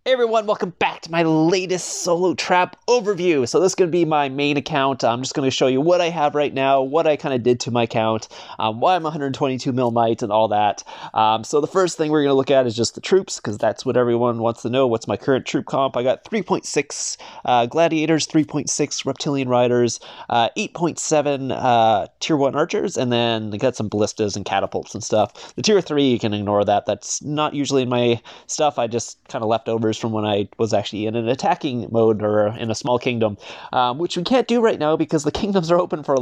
Hey everyone, welcome back to my latest solo trap overview. So this is going to be my main account. I'm just going to show you what I have right now, what I kind of did to my account, why I'm 122 mil might and all that. So the first thing we're going to look at is just the troops, because that's what everyone wants to know. What's my current troop comp? I got 3.6 gladiators, 3.6 reptilian riders, 8.7 tier 1 archers, and then I got some ballistas and catapults and stuff. The tier 3, you can ignore that. That's not usually in my stuff. I just kind of leftovers from when I was actually in an attacking mode or in a small kingdom, which we can't do right now because the kingdoms are open for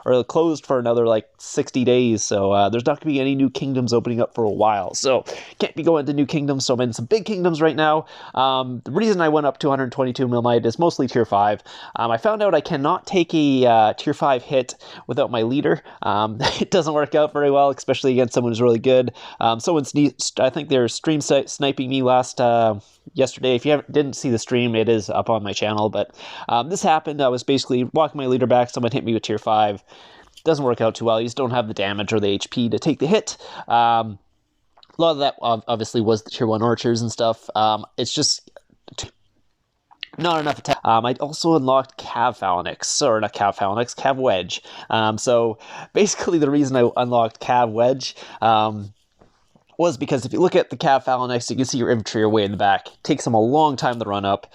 or closed for another 60 days. So there's not going to be any new kingdoms opening up for a while. So can't be going to new kingdoms. So I'm in some big kingdoms right now. The reason I went up to 122 mil might is mostly tier 5. I found out I cannot take a tier 5 hit without my leader. It doesn't work out very well, especially against someone who's really good. I think they're stream sniping me yesterday. If you didn't see the stream, it is up on my channel, but this happened. I was basically walking my leader back, someone hit me with tier 5. Doesn't work out too well. You just don't have the damage or the HP to take the hit. A lot of that obviously was the tier 1 archers and stuff. It's just not enough attack. I also unlocked Cav Phalanx, or not Cav Phalanx, Cav Wedge. So basically the reason I unlocked Cav Wedge was because if you look at the Cav Phalanx, you can see your infantry are way in the back. It takes them a long time to run up.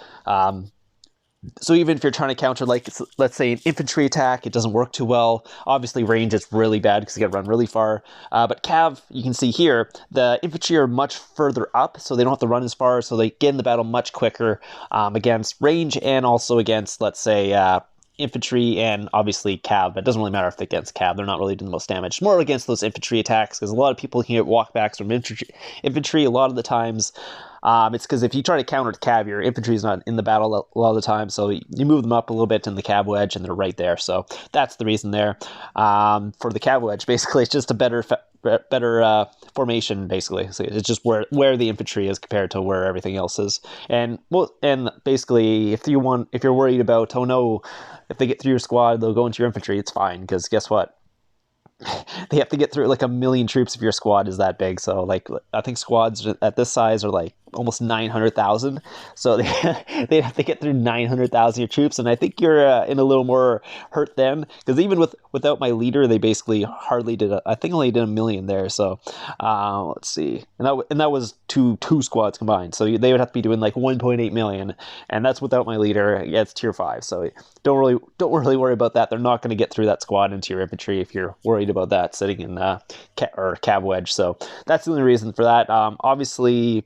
So even if you're trying to counter, let's say an infantry attack, it doesn't work too well. Obviously range is really bad because you got to run really far. But Cav, you can see here, the infantry are much further up, so they don't have to run as far, so they get in the battle much quicker against range and also against, let's say, infantry and obviously Cav, but it doesn't really matter if they're against Cav. They're not really doing the most damage. It's more against those infantry attacks, because a lot of people can get walkbacks from infantry a lot of the times. It's because if you try to counter Cav, your infantry is not in the battle a lot of the time, so you move them up a little bit in the Cav wedge, and they're right there. So that's the reason there. For the Cav wedge, basically, it's just a better formation, basically. So it's just where the infantry is compared to where everything else is. And basically, if you're worried about, oh no, if they get through your squad, they'll go into your infantry, it's fine, because guess what? They have to get through 1 million troops if your squad is that big. So I think squads at this size are almost 900,000. So they'd have to get through 900,000 of your troops, and I think you're in a little more hurt then, because even without my leader, they basically hardly did. I think only did 1 million there. So let's see, and that was two squads combined. So they would have to be doing 1.8 million, and that's without my leader. Yeah, it's tier 5. So don't really worry about that. They're not going to get through that squad into your infantry if you're worried about that sitting in Cav wedge. So that's the only reason for that. Obviously,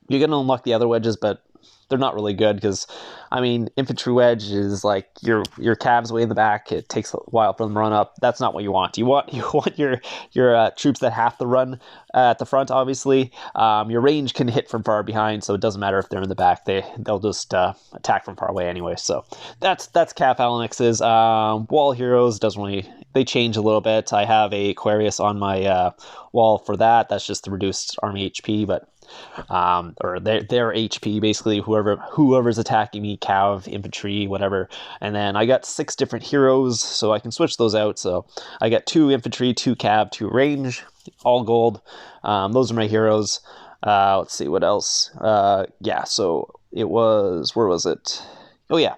you're going to unlock the other wedges, but they're not really good, because, I mean, infantry wedge is your Cavs way in the back. It takes a while for them to run up. That's not what you want. You want your troops that have to run at the front, obviously. Your range can hit from far behind, so it doesn't matter if they're in the back. They'll just attack from far away anyway. So that's Cav Phalanx's. Wall heroes doesn't really... They change a little bit. I have a Aquarius on my wall for that. That's just the reduced army HP, but or their HP, basically, whoever's attacking me, Cav, infantry, whatever. And then I got 6 different heroes, so I can switch those out. So I got 2 infantry, 2 Cav, 2 range, all gold. Those are my heroes. Let's see what else. Yeah, so it was, where was it? Oh yeah,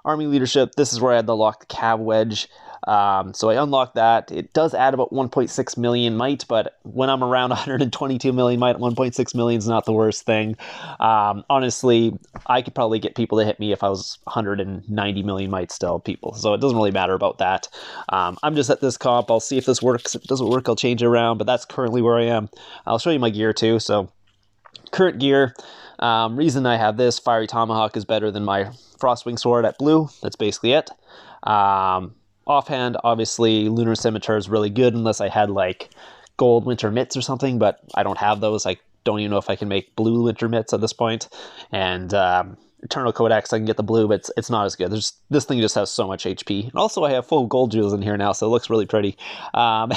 army leadership. This is where I had to lock the Cav wedge. So I unlocked that. It does add about 1.6 million might, but when I'm around 122 million might, 1.6 million is not the worst thing. Honestly, I could probably get people to hit me if I was 190 million might still, people. So it doesn't really matter about that. I'm just at this comp. I'll see if this works. If it doesn't work, I'll change it around, but that's currently where I am. I'll show you my gear too. So current gear, reason I have this, Fiery Tomahawk is better than my Frostwing Sword at blue. That's basically it. Offhand, obviously, Lunar Scimitar is really good unless I had gold winter mitts or something, but I don't have those. I don't even know if I can make blue winter mitts at this point. And Eternal Codex, I can get the blue, but it's not as good. This thing just has so much HP. And also, I have full gold jewels in here now, so it looks really pretty. And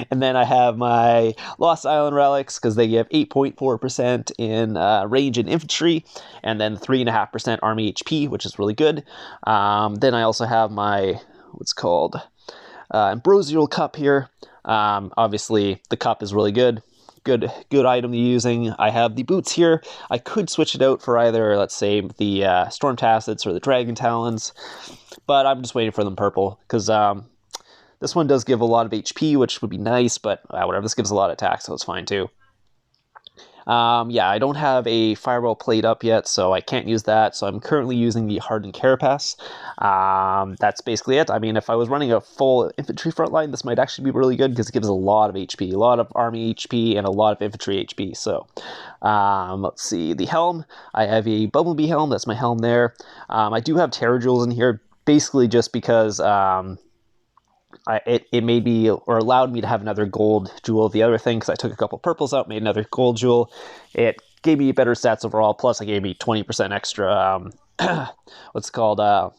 then I have my Lost Island relics, because they give 8.4% in range and infantry, and then 3.5% army HP, which is really good. Then I also have my... what's called Ambrosial Cup here. Obviously, the cup is really good. good item to using. I have the boots here. I could switch it out for either, let's say, the Storm Tassets or the Dragon Talons, but I'm just waiting for them purple, because this one does give a lot of HP, which would be nice, but whatever, this gives a lot of attack, so it's fine too. Yeah, I don't have a Firewall plate up yet, so I can't use that. So I'm currently using the Hardened Carapace. That's basically it. I mean, if I was running a full infantry frontline, this might actually be really good because it gives a lot of HP, a lot of army HP, and a lot of infantry HP. So let's see, the helm. I have a Bumblebee helm. That's my helm there. I do have Terror Jewels in here, basically just because it made me, or allowed me to have another gold jewel of the other thing, because I took a couple purples out, made another gold jewel. It gave me better stats overall, plus it gave me 20% extra, what's it called,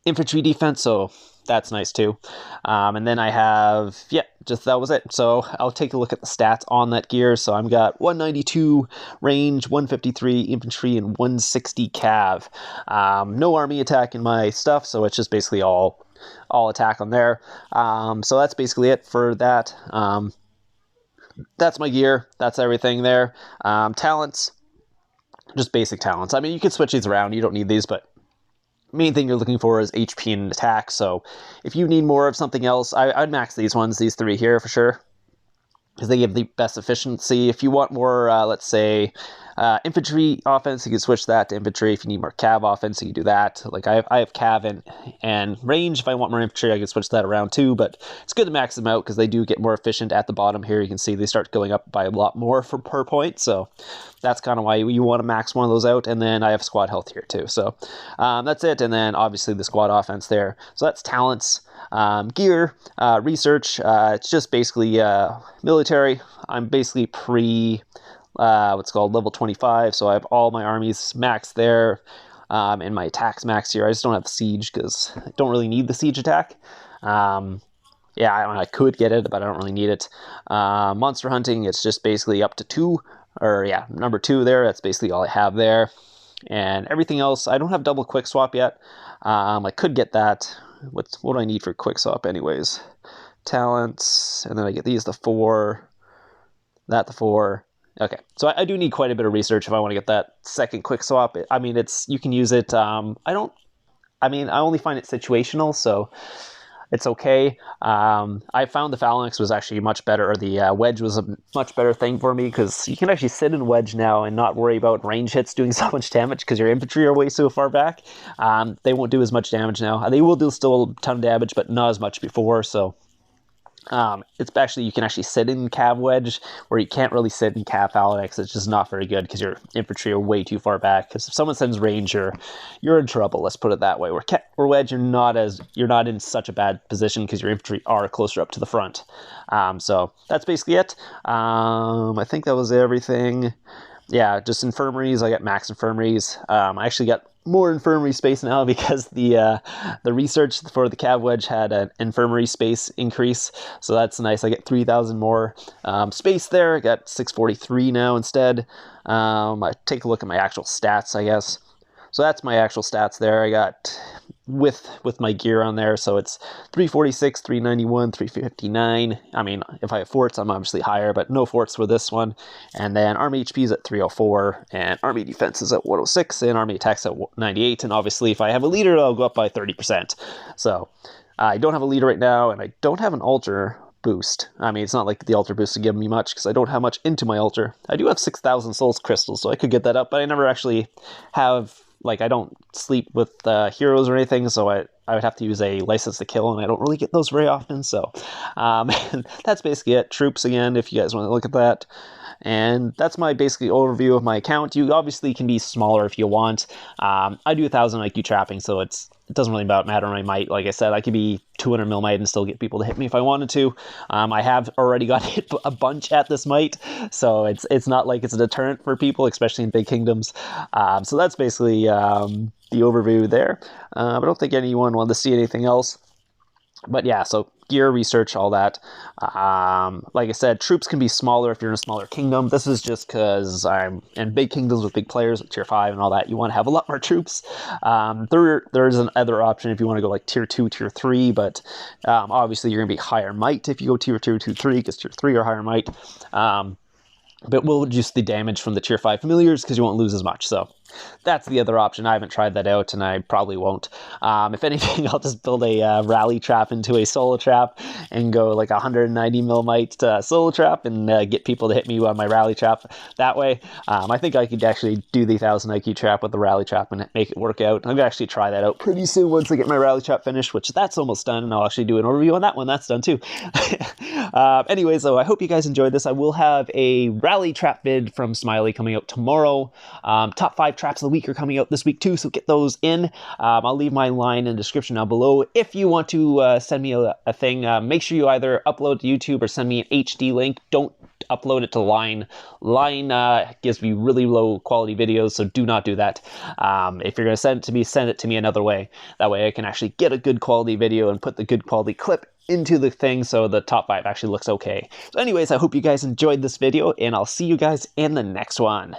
infantry defense, so that's nice too. And then I have, yeah, just that was it. So I'll take a look at the stats on that gear. So I've got 192 range, 153 infantry, and 160 cav. No army attack in my stuff, so it's just basically all attack on there. So that's basically it for that. That's my gear. That's everything there. Talents, just basic talents. I mean, you can switch these around. You don't need these, but main thing you're looking for is HP and attack. So if you need more of something else, I'd max these ones, these three here for sure, because they give the best efficiency. If you want more, let's say, infantry offense, you can switch that to infantry. If you need more cav offense, you can do that. Like I have cav and range. If I want more infantry, I can switch that around too, but it's good to max them out because they do get more efficient at the bottom here. You can see they start going up by a lot more per point, so that's kind of why you want to max one of those out. And then I have squad health here too, so that's it. And then obviously the squad offense there. So that's talents. Gear, research, it's just basically military. I'm basically what's called level 25, so I have all my armies maxed there, and my attacks maxed here. I just don't have siege because I don't really need the siege attack. Yeah, I could get it, but I don't really need it. Monster hunting, it's just basically up to 2, or yeah, number 2 there. That's basically all I have there. And everything else, I don't have double quick swap yet. I could get that. What do I need for quick swap anyways? Talents, and then I get these, the 4, that the 4. Okay, so I do need quite a bit of research if I want to get that second quick swap. I mean, you can use it. I only find it situational, so it's okay. I found the phalanx was actually much better, or the wedge was a much better thing for me, because you can actually sit in wedge now and not worry about range hits doing so much damage because your infantry are way so far back. They won't do as much damage now. They will do still a ton of damage, but not as much before, so it's actually, you can actually sit in cav wedge where you can't really sit in cav phalanx. It's just not very good because your infantry are way too far back. Because if someone sends ranger, you're in trouble. Let's put it that way. Where wedge, you're not in such a bad position because your infantry are closer up to the front. So that's basically it. I think that was everything. Yeah, just infirmaries. I got max infirmaries. I actually got more infirmary space now because the research for the cav wedge had an infirmary space increase, so that's nice. I get 3,000 more space there. I got 643 now instead. I take a look at my actual stats, I guess. So that's my actual stats there. I got with my gear on there, so it's 346, 391, 359. I mean, if I have forts, I'm obviously higher, but no forts for this one. And then army HP is at 304, and army defense is at 106, and army attacks at 98. And obviously, if I have a leader, I'll go up by 30%. So I don't have a leader right now, and I don't have an altar boost. I mean, it's not like the altar boost to give me much because I don't have much into my altar. I do have 6,000 souls crystals, so I could get that up, but I never actually have, like, I don't sleep with heroes or anything, so I would have to use a license to kill, and I don't really get those very often. So that's basically it. Troops again, if you guys want to look at that. And that's my basically overview of my account. You obviously can be smaller if you want. I do 1,000 IQ trapping, so it doesn't really matter my might. Like I said, I could be 200 mil might and still get people to hit me if I wanted to. I have already got hit a bunch at this might, so it's not like it's a deterrent for people, especially in big kingdoms. So that's basically the overview there. I don't think anyone wanted to see anything else. But yeah, so gear, research, all that. Like I said, troops can be smaller if you're in a smaller kingdom. This is just because I'm in big kingdoms with big players, with tier 5 and all that. You want to have a lot more troops. There's another option if you want to go like tier 2, tier 3, but obviously you're going to be higher might if you go tier 2, tier 3, because tier 3 are higher might. But we'll reduce the damage from the tier 5 familiars because you won't lose as much. So that's the other option. I haven't tried that out, and I probably won't. If anything, I'll just build a rally trap into a solo trap and go like 190 mil might solo trap and get people to hit me on my rally trap that way. I think I could actually do the 1000 IQ trap with the rally trap and make it work out. I'm going to actually try that out pretty soon once I get my rally trap finished, which that's almost done, and I'll actually do an overview on that when that's done too. Anyways, though, I hope you guys enjoyed this. I will have a rally trap vid from Smiley coming out tomorrow. Top 5 traps of the week are coming out this week too, so get those in. I'll leave my line in the description down below. If you want to send me a thing, make sure you either upload to YouTube or send me an HD link. Don't upload it to Line. Line gives me really low quality videos, so do not do that. If you're going to send it to me another way. That way I can actually get a good quality video and put the good quality clip into the thing so the top 5 actually looks okay. So anyways, I hope you guys enjoyed this video, and I'll see you guys in the next one.